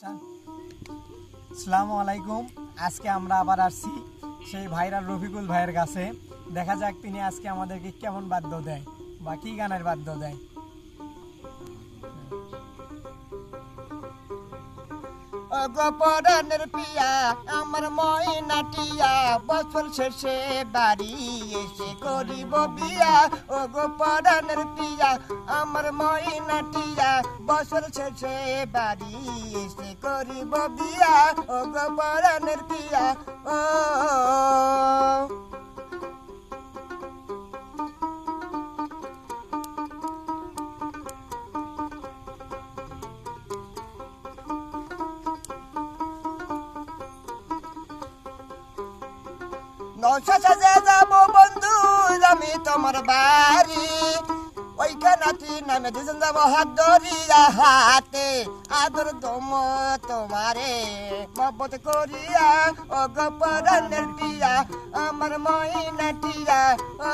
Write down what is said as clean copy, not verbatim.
আসসালামু আলাইকুম। আজকে আমরা আবার আসছি সেই ভাইরাল রফিকুল ভাইয়ের কাছে। দেখা যাক তিনি আজকে আমাদেরকে কেমন বাদ্য দেয় বা কি গানের বাদ্য দেয়। গোপরানের পিয়া আমার ময়নাটিয়া বছর শেষে বাড়ি এসে করিব বিয়া। ও গোপরানের পিয়া আমার ময়নাটিয়া বছর শেষে বাড়ি এসে করিব বিয়া। ও গোপরানের পিয়া ও নশা সাজে যাবো বন্ধু আমি তোমার বাড়ি। ওইখানাটি নামে দুজন যাবো হাত ধরিয়া হাতে আদর দম তোমারে মহব্বত করিয়া। ও গোপরানের পিয়া আমার ময়নাটিয়া ও